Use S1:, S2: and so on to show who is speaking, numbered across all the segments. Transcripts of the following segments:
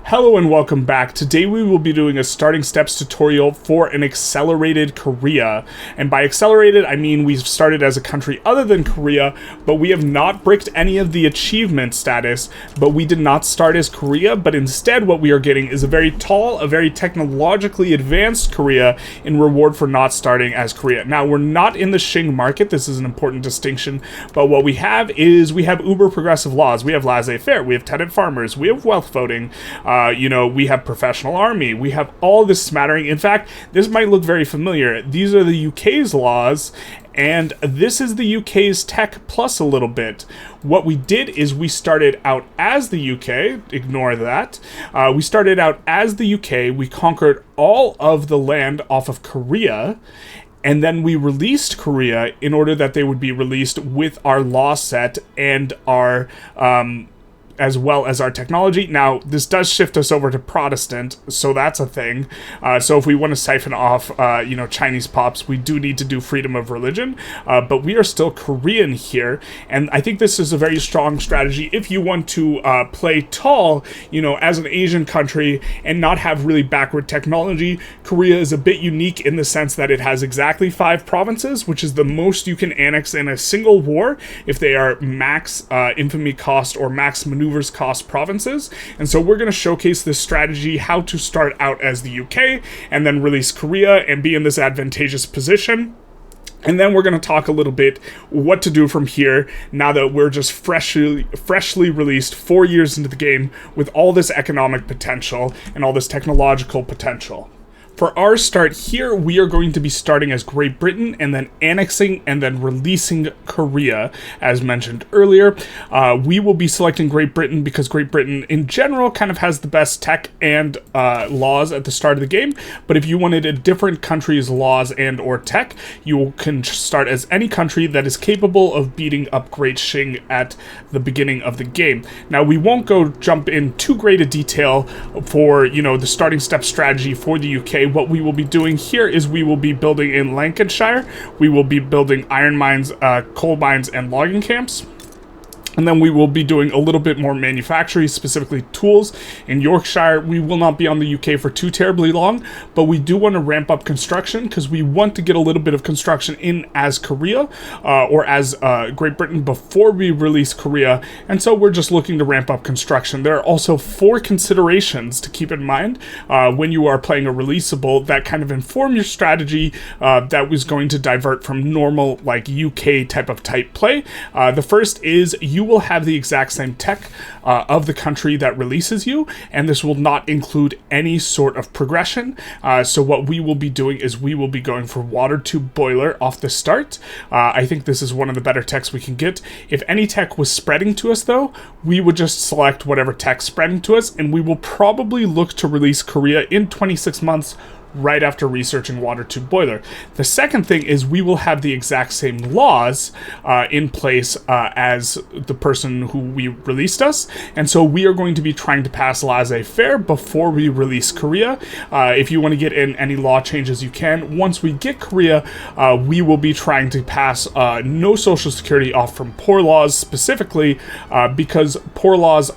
S1: Hello and welcome back. Today we will be doing a starting steps tutorial for an accelerated Korea. And by accelerated, I mean we've started as a country other than Korea, but we have not bricked any of the achievement status, but we did not start as Korea, but instead what we are getting is a very tall, a very technologically advanced Korea in reward for not starting as Korea. Now, we're not in the Shing market. This is an important distinction, but what we have is we have uber progressive laws. We have laissez-faire, we have tenant farmers, we have wealth voting, we have professional army, we have all this smattering. In fact, this might look very familiar. These are the UK's laws, and this is the UK's tech plus a little bit. What we did is we started out as the UK, ignore that. We started out as the UK, we conquered all of the land off of Korea, and then we released Korea in order that they would be released with our law set and our as well as our technology. Now, this does shift us over to Protestant, so that's a thing. So if we want to siphon off, Chinese pops, we do need to do freedom of religion, but we are still Korean here, and I think this is a very strong strategy if you want to play tall, as an Asian country and not have really backward technology. Korea is a bit unique in the sense that it has exactly 5 provinces, which is the most you can annex in a single war if they are max infamy cost or max maneuvers cost provinces. And so we're going to showcase this strategy, how to start out as the UK and then release Korea and be in this advantageous position. And then we're going to talk a little bit what to do from here now that we're just freshly released 4 years into the game with all this economic potential and all this technological potential. For our start here, we are going to be starting as Great Britain and then annexing and then releasing Korea, as mentioned earlier. We will be selecting Great Britain because Great Britain in general kind of has the best tech and laws at the start of the game. But if you wanted a different country's laws and or tech, you can start as any country that is capable of beating up Great Shing at the beginning of the game. Now, we won't jump in too great a detail for, the starting step strategy for the UK. What we will be doing here is we will be building in Lancashire, we will be building iron mines, coal mines, and logging camps. And then we will be doing a little bit more manufacturing, specifically tools. In Yorkshire, we will not be on the UK for too terribly long, but we do want to ramp up construction because we want to get a little bit of construction in as Korea or as Great Britain before we release Korea. And so we're just looking to ramp up construction. There are also 4 considerations to keep in mind when you are playing a releasable that kind of inform your strategy that was going to divert from normal UK type play. The first is you will have the exact same tech of the country that releases you, and this will not include any sort of progression. So what we will be doing is we will be going for water tube boiler off the start. I think this is one of the better techs we can get. If any tech was spreading to us though, we would just select whatever tech spreading to us, and we will probably look to release Korea in 26 months right after researching water tube boiler. The second thing is we will have the exact same laws in place as the person who we released us, and so we are going to be trying to pass laissez-faire before we release Korea. If you want to get in any law changes, you can. Once we get Korea, we will be trying to pass no social security off from poor laws, specifically because poor laws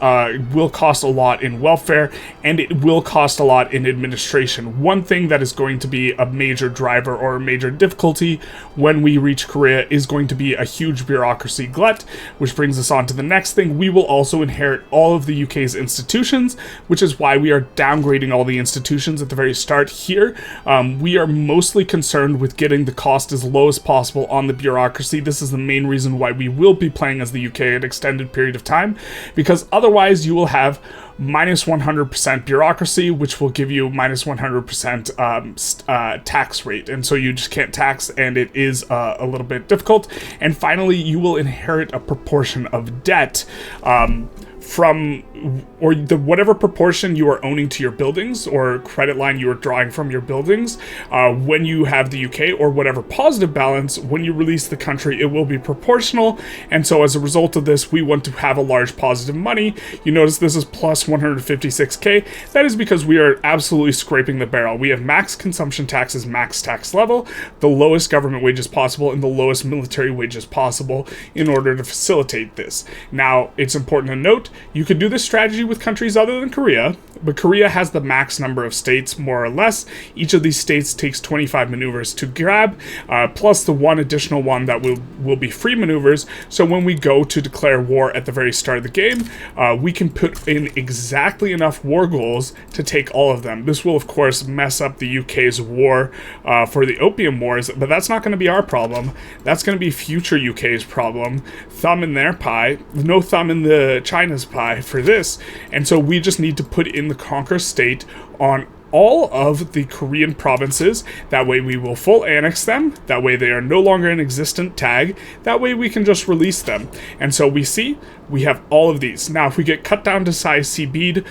S1: will cost a lot in welfare and it will cost a lot in administration. One thing that is going to be a major driver or a major difficulty when we reach Korea is going to be a huge bureaucracy glut, which brings us on to the next thing. We will also inherit all of the UK's institutions, which is why we are downgrading all the institutions at the very start here. We are mostly concerned with getting the cost as low as possible on the bureaucracy. This is the main reason why we will be playing as the UK an extended period of time, because otherwise you will have minus 100% bureaucracy, which will give you minus 100% tax rate, and so you just can't tax, and it is a little bit difficult. And finally, you will inherit a proportion of debt from whatever proportion you are owning to your buildings or credit line you are drawing from your buildings when you have the UK, or whatever positive balance when you release the country, it will be proportional. And so as a result of this, we want to have a large positive money. You notice this is plus 156k. That is because we are absolutely scraping the barrel. We have max consumption taxes, max tax level, the lowest government wages possible, and the lowest military wages possible in order to facilitate this. Now, it's important to note, you could do this strategy with countries other than Korea, But Korea has the max number of states, more or less. Each of these states takes 25 maneuvers to grab, plus the one additional one that will be free maneuvers. So when we go to declare war at the very start of the game, we can put in exactly enough war goals to take all of them. This will, of course, mess up the UK's war for the Opium Wars, but that's not going to be our problem. That's going to be future UK's problem. Thumb in their pie, no thumb in the China's pie for this. And so we just need to put in the conquer state on all of the Korean provinces. That way we will full annex them. That way they are no longer an existent tag. That way we can just release them. And so we see we have all of these. Now if we get cut down to size C bead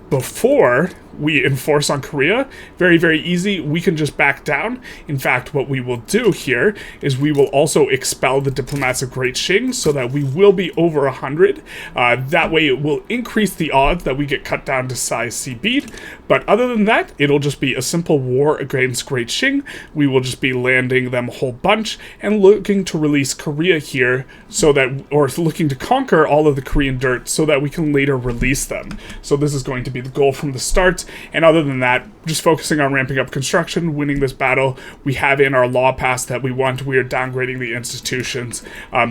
S1: before we enforce on Korea, very, very easy. We can just back down. In fact, what we will do here is we will also expel the diplomats of Great Qing so that we will be over 100. That way it will increase the odds that we get cut down to size C bead. But other than that, it'll just be a simple war against Great Qing. We will just be landing them a whole bunch and looking to release Korea here so that, or looking to conquer all of the Korean dirt so that we can later release them. So this is going to be the goal from the start. And other than that, just focusing on ramping up construction, winning this battle. We have in our law passed that we want. We are downgrading the institutions.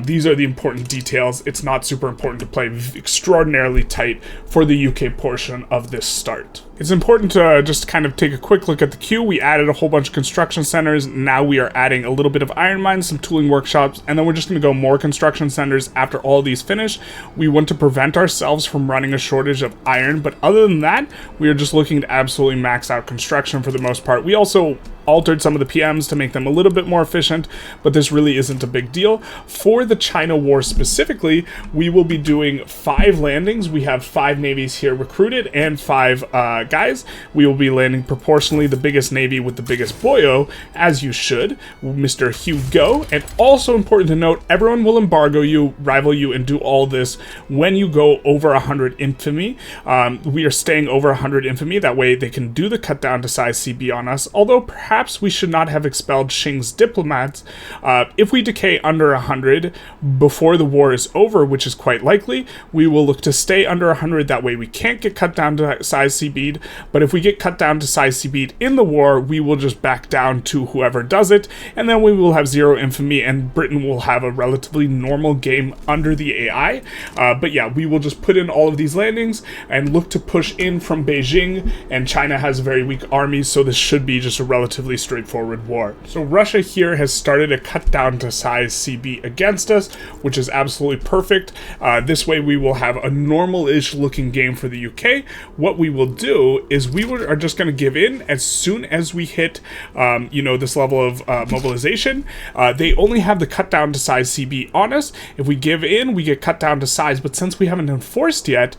S1: These are the important details. It's not super important to play extraordinarily tight for the UK portion of this start. It's important to just kind of take a quick look at the queue. We added a whole bunch of construction centers. Now we are adding a little bit of iron mines, some tooling workshops, and then we're just going to go more construction centers after all of these finish. We want to prevent ourselves from running a shortage of iron, but other than that, we are just looking to absolutely max out construction for the most part. We also altered some of the PMs to make them a little bit more efficient, but this really isn't a big deal. For the China War specifically, we will be doing 5 landings. We have 5 navies here recruited and 5 guys. We will be landing proportionally the biggest navy with the biggest boyo, as you should, Mr. Hugo. And also important to note, everyone will embargo you, rival you, and do all this when you go over 100 infamy. We are staying over 100 infamy. That way they can do the cut down to size CB on us, although perhaps we should not have expelled Qing's diplomats. If we decay under 100 before the war is over, which is quite likely, we will look to stay under 100. That way we can't get cut down to size C bead. But if we get cut down to size C bead in the war, we will just back down to whoever does it, and then we will have 0 infamy, and Britain will have a relatively normal game under the AI. But yeah, we will just put in all of these landings and look to push in from Beijing, and China has a very weak army, so this should be just a relatively straightforward war. So Russia here has started a cut down to size CB against us, which is absolutely perfect. This way we will have a normal-ish looking game for the UK. What we will do is we are just going to give in as soon as we hit, this level of mobilization. They only have the cut down to size CB on us. If we give in, we get cut down to size, but since we haven't enforced yet,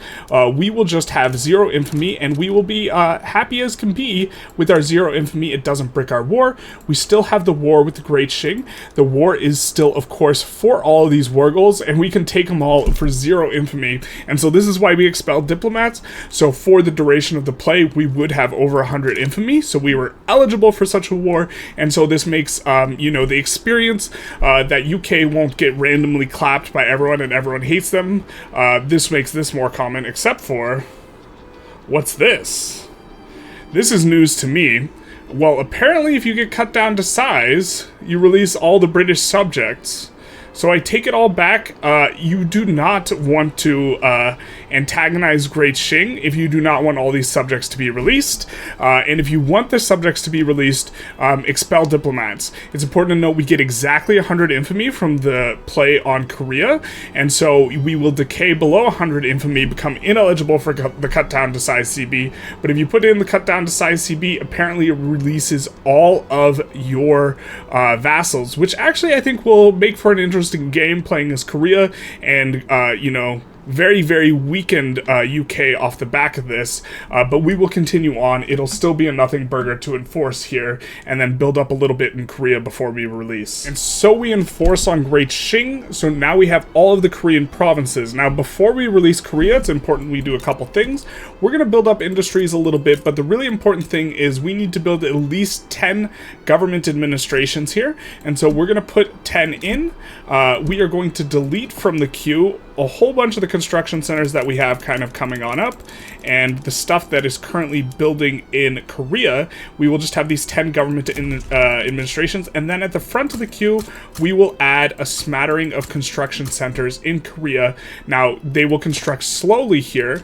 S1: we will just have 0 infamy, and we will be happy as can be with our 0 infamy. It doesn't break our war. We still have the war with the Great Qing. The war is still, of course, for all of these war goals, and we can take them all for 0 infamy. And so this is why we expelled diplomats. So for the duration of the play, we would have over 100 infamy. So we were eligible for such a war. And so this makes, the experience that UK won't get randomly clapped by everyone and everyone hates them. This makes this more common, except for, what's this? This is news to me. Well, apparently if you get cut down to size, you release all the British subjects. So I take it all back. You do not want to antagonize Great Qing if you do not want all these subjects to be released. And if you want the subjects to be released, expel diplomats. It's important to note we get exactly 100 infamy from the play on Korea. And so we will decay below 100 infamy, become ineligible for the cut down to size CB. But if you put in the cut down to size CB, apparently it releases all of your vassals, which actually I think will make for an interesting game playing as Korea, and very, very weakened UK off the back of this, but we will continue on. It'll still be a nothing burger to enforce here, and then build up a little bit in Korea before we release. And so we enforce on Great Qing, so now we have all of the Korean provinces. Now, before we release Korea, it's important we do a couple things. We're going to build up industries a little bit, but the really important thing is we need to build at least 10 government administrations here, and so we're going to put 10 in. We are going to delete from the queue a whole bunch of the construction centers that we have kind of coming on up, and the stuff that is currently building in Korea, we will just have these 10 government administrations, and then at the front of the queue, we will add a smattering of construction centers in Korea. Now, they will construct slowly here,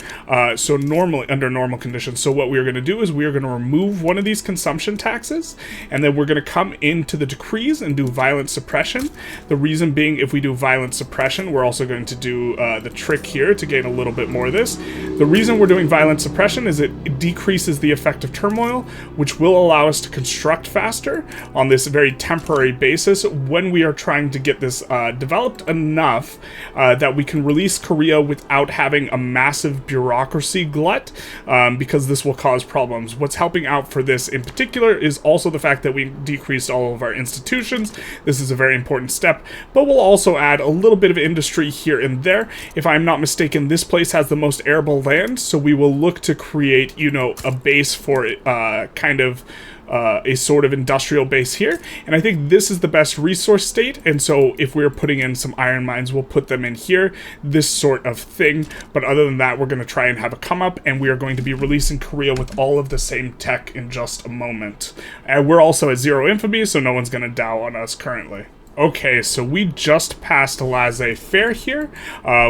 S1: so normally, under normal conditions. So what we are going to do is we are going to remove one of these consumption taxes, and then we're going to come into the decrees and do violent suppression. The reason being, if we do violent suppression, we're also going to do the trick here to gain a little bit more of this. The reason we're doing violent suppression is it decreases the effect of turmoil, which will allow us to construct faster on this very temporary basis when we are trying to get this developed enough that we can release Korea without having a massive bureaucracy glut, because this will cause problems. What's helping out for this in particular is also the fact that we decreased all of our institutions. This is a very important step, but we'll also add a little bit of industry here and there. If I'm not mistaken, this place has the most arable land, so we will look to create, you know, a base for kind of a sort of industrial base here, and I think this is the best resource state, and so if we're putting in some iron mines, we'll put them in here, this sort of thing. But other than that, we're going to try and have a come up, and we are going to be releasing Korea with all of the same tech in just a moment. We're also at 0 infamy, so no one's going to dow on us currently. Okay, so we just passed laissez-faire here.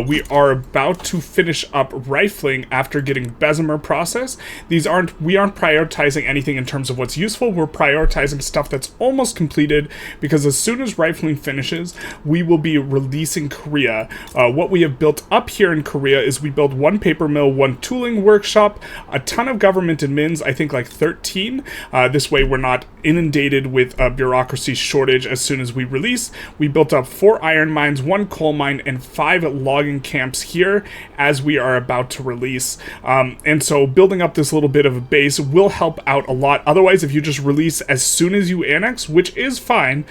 S1: We are about to finish up rifling after getting Bessemer process. We aren't prioritizing anything in terms of what's useful. We're prioritizing stuff that's almost completed, because as soon as rifling finishes, we will be releasing Korea. What we have built up here in Korea is we built 1 paper mill, 1 tooling workshop, a ton of government admins, I think like 13. This way we're not inundated with a bureaucracy shortage as soon as we release. We built up 4 iron mines, 1 coal mine, and 5 logging camps here as we are about to release. And so building up this little bit of a base will help out a lot. Otherwise, if you just release as soon as you annex, which is fine,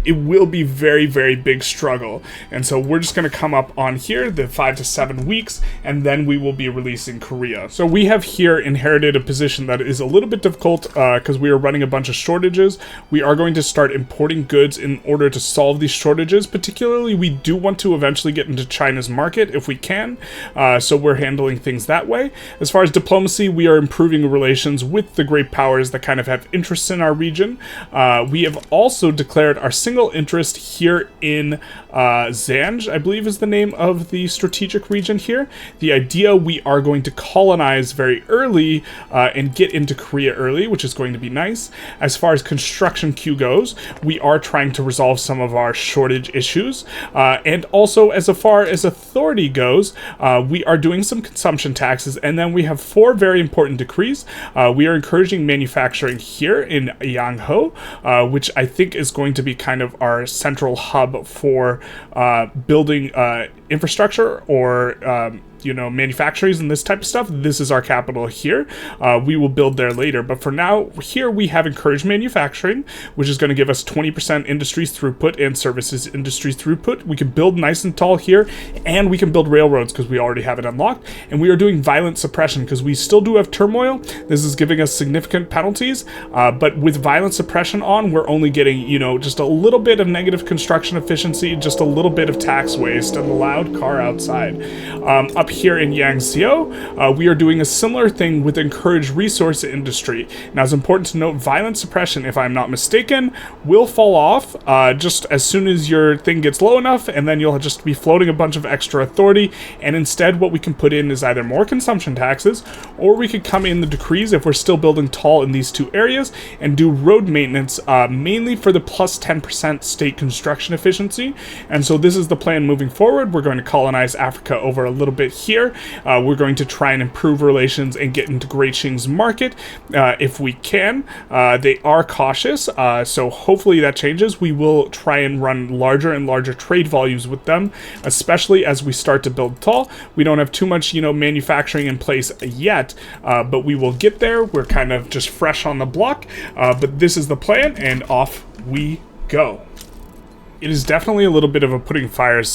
S1: it will be very, very big struggle. And so we're just going to come up on here, the 5 to 7 weeks, and then we will be releasing Korea. So we have here inherited a position that is a little bit difficult because we are running a bunch of shortages. We are going to start importing goods in order to solve these shortages. Particularly, we do want to eventually get into China's market if we can, so we're handling things that way. As far as diplomacy, we are improving relations with the great powers that kind of have interests in our region. We have also declared our single interest here in Zanj, I believe is the name of the strategic region here. The idea, we are going to colonize very early and get into Korea early, which is going to be nice. As far as construction queue goes, we are trying to resolve some of our shortage issues, and also as far as authority goes, we are doing some consumption taxes, and then we have 4 very important decrees. We are encouraging manufacturing here in Yangho, which I think is going to be kind of our central hub for building infrastructure or you know, manufactories and this type of stuff. This is our capital here. We will build there later, but for now, here we have encouraged manufacturing, which is going to give us 20% industries throughput and services industries throughput. We can build nice and tall here, and we can build railroads because we already have it unlocked, and we are doing violent suppression because we still do have turmoil. This is giving us significant penalties, but with violent suppression on, we're only getting, you know, just a little bit of negative construction efficiency, just a little bit of tax waste, and the loud car outside. Up here in Yangzhou, we are doing a similar thing with encouraged resource industry. Now, it's important to note, violent suppression, if I'm not mistaken, will fall off just as soon as your thing gets low enough, and then you'll just be floating a bunch of extra authority, and instead what we can put in is either more consumption taxes, or we could come in the decrees if we're still building tall in these 2 areas, and do road maintenance, mainly for the plus 10% state construction efficiency. And so this is the plan moving forward. We're going to colonize Africa over a little bit here. We're going to try and improve relations and get into Great Qing's market if we can. They are cautious, so hopefully that changes. We will try and run larger and larger trade volumes with them, especially as we start to build tall. We don't have too much, you know, manufacturing in place yet, but we will get there. We're kind of just fresh on the block, but this is the plan, and off we go. It is definitely a little bit of a putting fires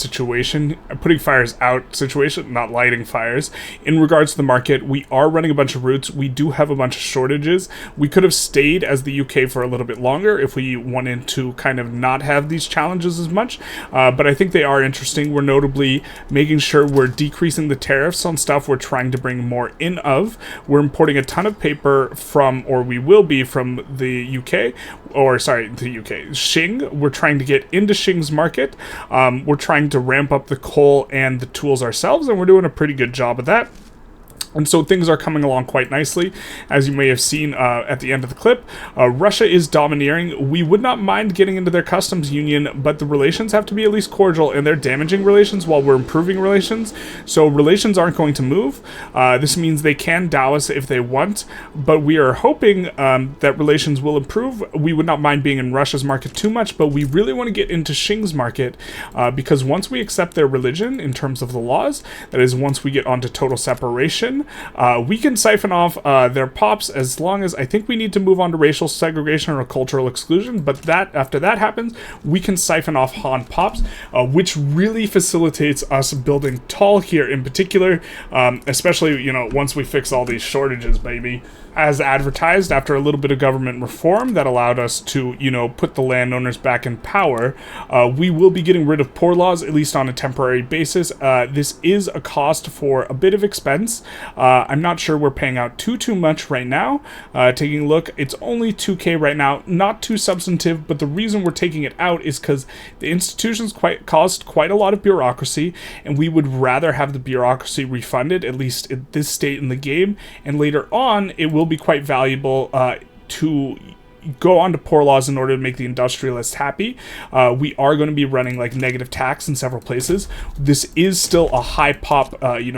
S1: out situation, not lighting fires. In regards to the market, we are running a bunch of routes. We do have a bunch of shortages. We could have stayed as the UK for a little bit longer if we wanted to kind of not have these challenges as much. But I think they are interesting. We're notably making sure we're decreasing the tariffs on stuff we're trying to bring more in of. We're importing a ton of paper from, or we will be from the UK, Xing. We're trying to get into Xing's market. We're trying to ramp up the coal and the tools ourselves, and we're doing a pretty good job of that. And so things are coming along quite nicely, as you may have seen at the end of the clip. Russia is domineering. We would not mind getting into their customs union, but the relations have to be at least cordial, and they're damaging relations while we're improving relations. So relations aren't going to move. This means they can dow us if they want, but we are hoping that relations will improve. We would not mind being in Russia's market too much, but we really want to get into Xing's market because once we accept their religion in terms of the laws, that is, once we get onto total separation, we can siphon off their pops, as long as I think we need to move on to racial segregation or cultural exclusion, but that after that happens, we can siphon off Han pops, which really facilitates us building tall here in particular, especially, you know, once we fix all these shortages, baby. As advertised, after a little bit of government reform that allowed us to, you know, put the landowners back in power, we will be getting rid of poor laws, at least on a temporary basis. This is a cost for a bit of expense. I'm not sure we're paying out too much right now. Taking a look, it's only 2K right now, not too substantive, but the reason we're taking it out is because the institutions caused quite a lot of bureaucracy, and we would rather have the bureaucracy refunded, at least at this state in the game, and later on, it will be quite valuable to go on to poor laws in order to make the industrialists happy. We are going to be running like negative tax in several places. This is still a high pop,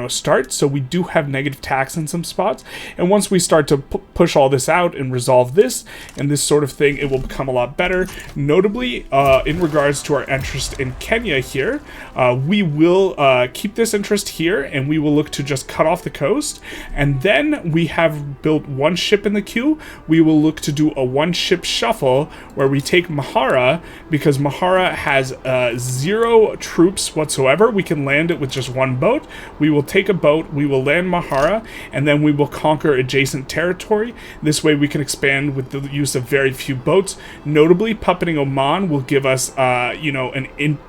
S1: start, so we do have negative tax in some spots. And once we start to push all this out and resolve this and this sort of thing, it will become a lot better. Notably, in regards to our interest in Kenya here, we will keep this interest here, and we will look to just cut off the coast. And then we have built one ship in the queue. We will look to do a one-ship shuffle where we take Mahara, because Mahara has 0 troops whatsoever. We can land it with just one boat. We will take a boat, we will land Mahara, and then we will conquer adjacent territory. This way we can expand with the use of very few boats. Notably, puppeting Oman will give us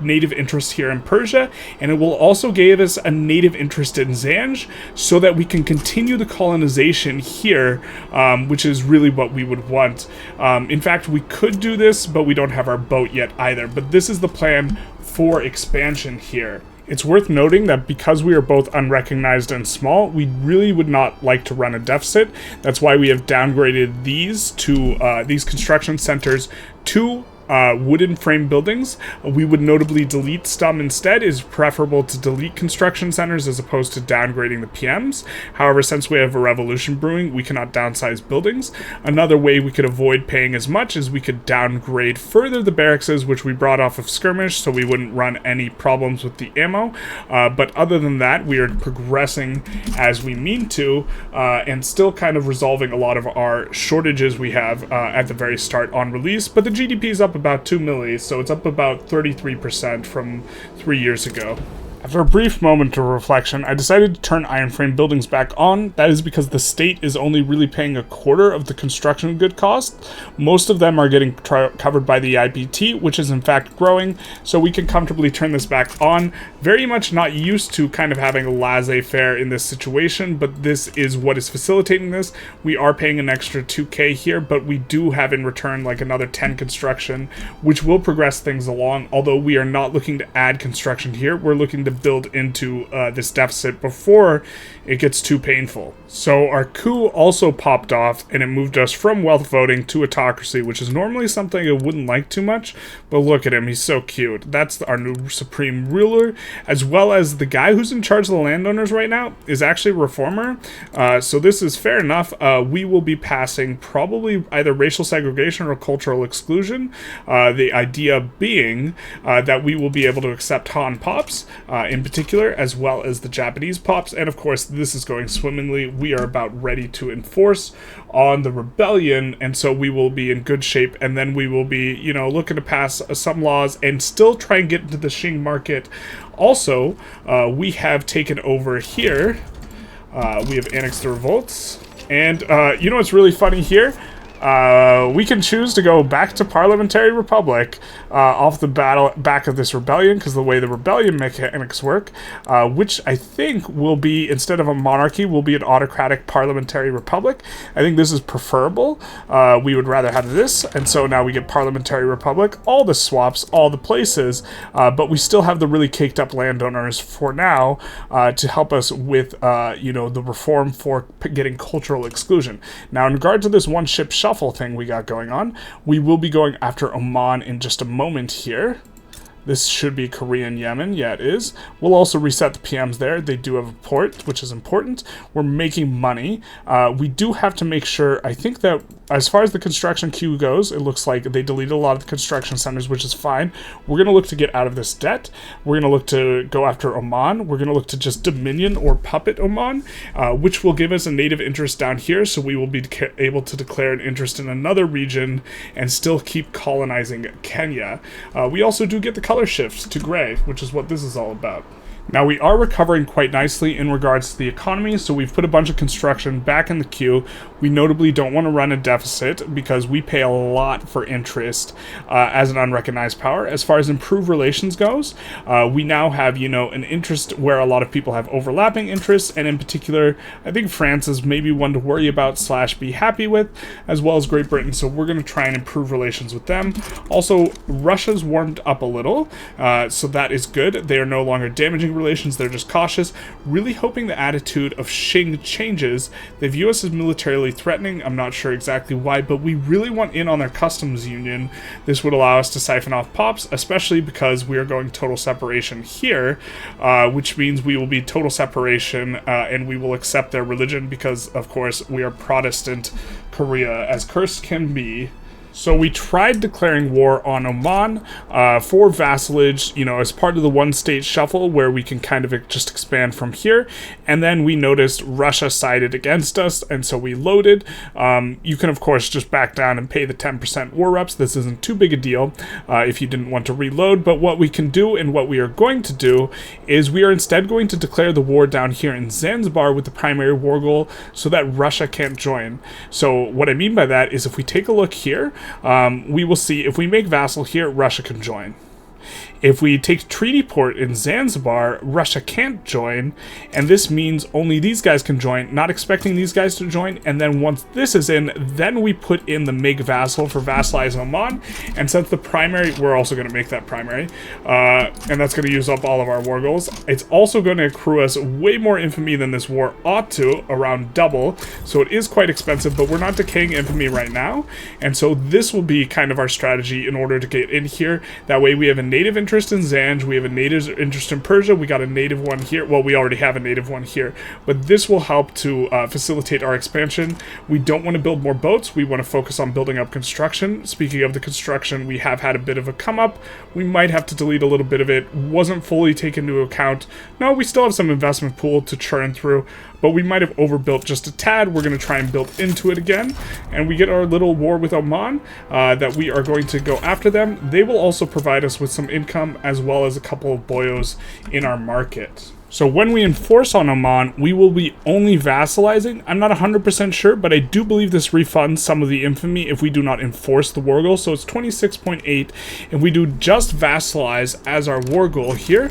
S1: native interest here in Persia, and it will also give us a native interest in Zanj, so that we can continue the colonization here, which is really what we would want. In fact, we could do this, but we don't have our boat yet either. But this is the plan for expansion here. It's worth noting that because we are both unrecognized and small, we really would not like to run a deficit. That's why we have downgraded these to these construction centers to wooden frame buildings. We would notably delete STUM instead. Is preferable to delete construction centers as opposed to downgrading the PMs. However, since we have a revolution brewing, we cannot downsize buildings. Another way we could avoid paying as much is we could downgrade further the barracks, which we brought off of skirmish, so we wouldn't run any problems with the ammo. But other than that, we are progressing as we mean to, and still kind of resolving a lot of our shortages we have at the very start on release. But the GDP is up about 2 milli, so it's up about 33% from 3 years ago. After a brief moment of reflection, I decided to turn iron frame buildings back on. That is because the state is only really paying a quarter of the construction good cost. Most of them are getting covered by the IPT, which is in fact growing, so we can comfortably turn this back on. Very much not used to kind of having a laissez-faire in this situation, but this is what is facilitating this. We are paying an extra 2K here, but we do have in return like another 10 construction, which will progress things along. Although we are not looking to add construction here, we're looking to build into this deficit before it gets too painful. So our coup also popped off, and it moved us from wealth voting to autocracy, which is normally something I wouldn't like too much, but look at him, he's so cute. That's our new supreme ruler, as well as the guy who's in charge of the landowners right now is actually a reformer, so this is fair enough. We will be passing probably either racial segregation or cultural exclusion, the idea being that we will be able to accept Han Pops, in particular, as well as the Japanese pops. And of course, this is going swimmingly. We are about ready to enforce on the rebellion, and so we will be in good shape, and then we will be, you know, looking to pass some laws and still try and get into the Qing market. Also, we have taken over here. We have annexed the revolts, and you know what's really funny here? We can choose to go back to Parliamentary Republic off the back of this rebellion, because the way the rebellion mechanics work, which I think will be, instead of a monarchy, will be an autocratic Parliamentary Republic. I think this is preferable. We would rather have this, and so now we get Parliamentary Republic, all the swaps, all the places, but we still have the really caked up landowners for now to help us with, you know, the reform for getting cultural exclusion. Now, in regard to this one ship shuffle thing we got going on, we will be going after Oman in just a moment here. This should be Korea and Yemen. Yeah, it is. We'll also reset the PMs there. They do have a port, which is important. We're making money. We do have to make sure, I think that as far as the construction queue goes, it looks like they deleted a lot of the construction centers, which is fine. We're going to look to get out of this debt. We're going to look to go after Oman. We're going to look to just dominion or puppet Oman, which will give us a native interest down here, so we will be able to declare an interest in another region and still keep colonizing Kenya. We also do get the color shifts to gray, which is what this is all about. Now, we are recovering quite nicely in regards to the economy, so we've put a bunch of construction back in the queue. We notably don't want to run a deficit because we pay a lot for interest as an unrecognized power. As far as improved relations goes, we now have, you know, an interest where a lot of people have overlapping interests, and in particular, I think France is maybe one to worry about / be happy with, as well as Great Britain, so we're going to try and improve relations with them. Also, Russia's warmed up a little, so that is good. They are no longer damaging relations, they're just cautious, really hoping the attitude of Qing changes. They view us as militarily threatening. I'm not sure exactly why, but we really want in on their customs union. This would allow us to siphon off pops, especially because we are going total separation here, which means we will be total separation, and we will accept their religion because, of course, we are Protestant Korea, as cursed can be. So we tried declaring war on Oman for vassalage, you know, as part of the one-state shuffle where we can kind of just expand from here. And then we noticed Russia sided against us, and so we loaded. You can, of course, just back down and pay the 10% war reps. This isn't too big a deal if you didn't want to reload. But what we can do and what we are going to do is we are instead going to declare the war down here in Zanzibar with the primary war goal so that Russia can't join. So what I mean by that is if we take a look here, we will see if we make vassal here, Russia can join. If we take treaty port in Zanzibar, Russia can't join, and this means only these guys can join, not expecting these guys to join, and then once this is in, then we put in the make vassal for vassalize Oman, and since the primary, we're also going to make that primary, and that's going to use up all of our war goals. It's also going to accrue us way more infamy than this war ought to, around double, so it is quite expensive, but we're not decaying infamy right now, and so this will be kind of our strategy in order to get in here. That way we have a native interest in Zanj, we have a native interest in Persia, we got a native one here, well, we already have a native one here, but this will help to facilitate our expansion. We don't want to build more boats, we want to focus on building up construction. Speaking of the construction, we have had a bit of a come up, we might have to delete a little bit of it, wasn't fully taken into account. No, we still have some investment pool to churn through, but we might have overbuilt just a tad. We're going to try and build into it again, and we get our little war with Oman that we are going to go after them. They will also provide us with some income as well as a couple of boyos in our market. So when we enforce on Oman, we will be only vassalizing. I'm not 100% sure, but I do believe this refunds some of the infamy if we do not enforce the war goal. So it's 26.8. If we do just vassalize as our war goal here,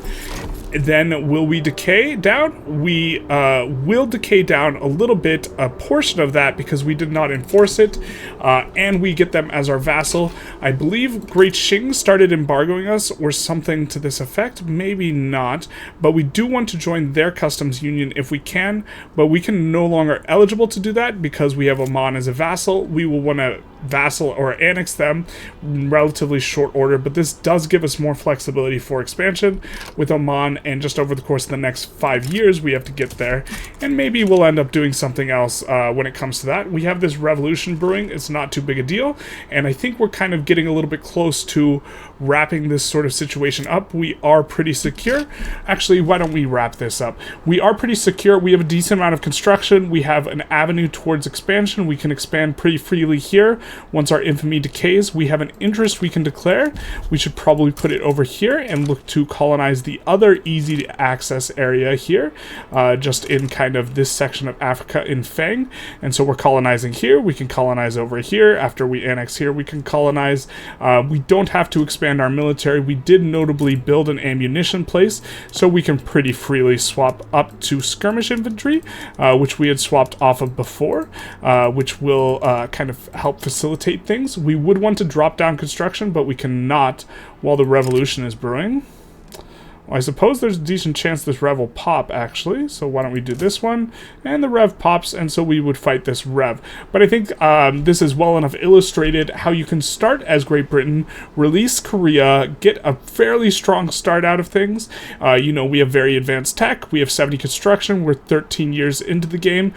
S1: then will we decay down? We will decay down a little bit, a portion of that, because we did not enforce it, and we get them as our vassal. I believe Great Qing started embargoing us or something to this effect, maybe not, but we do want to join their customs union if we can, but we can no longer eligible to do that because we have Oman as a vassal. We will want to vassal or annex them in relatively short order, but this does give us more flexibility for expansion with Oman, and just over the course of the next 5 years we have to get there, and maybe we'll end up doing something else when it comes to that. We have this revolution brewing. It's not too big a deal, and I think we're kind of getting a little bit close to wrapping this sort of situation up. We are pretty secure. Actually, why don't we wrap this up? We are pretty secure. We have a decent amount of construction. We have an avenue towards expansion. We can expand pretty freely here. Once our infamy decays, we have an interest we can declare. We should probably put it over here and look to colonize the other easy to access area here, just in kind of this section of Africa in Fang. And so we're colonizing here. We can colonize over here. After we annex here, we can colonize. We don't have to expand our military. We did notably build an ammunition place, so we can pretty freely swap up to skirmish infantry, which we had swapped off of before, which will kind of help facilitate things. We would want to drop down construction, but we cannot while the revolution is brewing. Well, I suppose there's a decent chance this rev will pop, actually, so why don't we do this one, and the rev pops, and so we would fight this rev. But I think this is well enough illustrated how you can start as Great Britain, release Korea, get a fairly strong start out of things. You know, we have very advanced tech, we have 70 construction, we're 13 years into the game,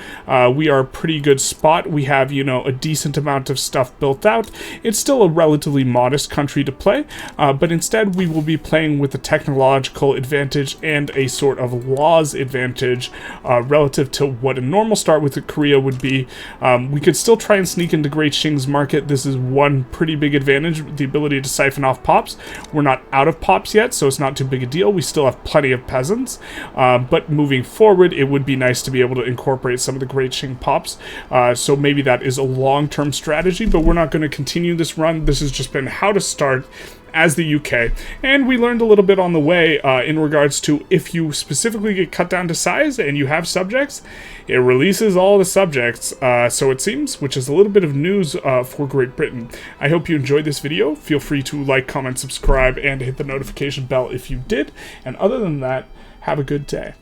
S1: we are a pretty good spot, we have, you know, a decent amount of stuff built out. It's still a relatively modest country to play, but instead we will be playing with the technological advantage and a sort of laws advantage relative to what a normal start with Korea would be. We could still try and sneak into Great Qing's market. This is one pretty big advantage, the ability to siphon off pops. We're not out of pops yet, so it's not too big a deal. We still have plenty of peasants, but moving forward, it would be nice to be able to incorporate some of the Great Qing pops. So maybe that is a long-term strategy, but we're not going to continue this run. This has just been how to start as the UK, and we learned a little bit on the way in regards to if you specifically get cut down to size and you have subjects, it releases all the subjects, so it seems, which is a little bit of news for Great Britain. I hope you enjoyed this video. Feel free to like, comment, subscribe, and hit the notification bell if you did, and other than that, have a good day.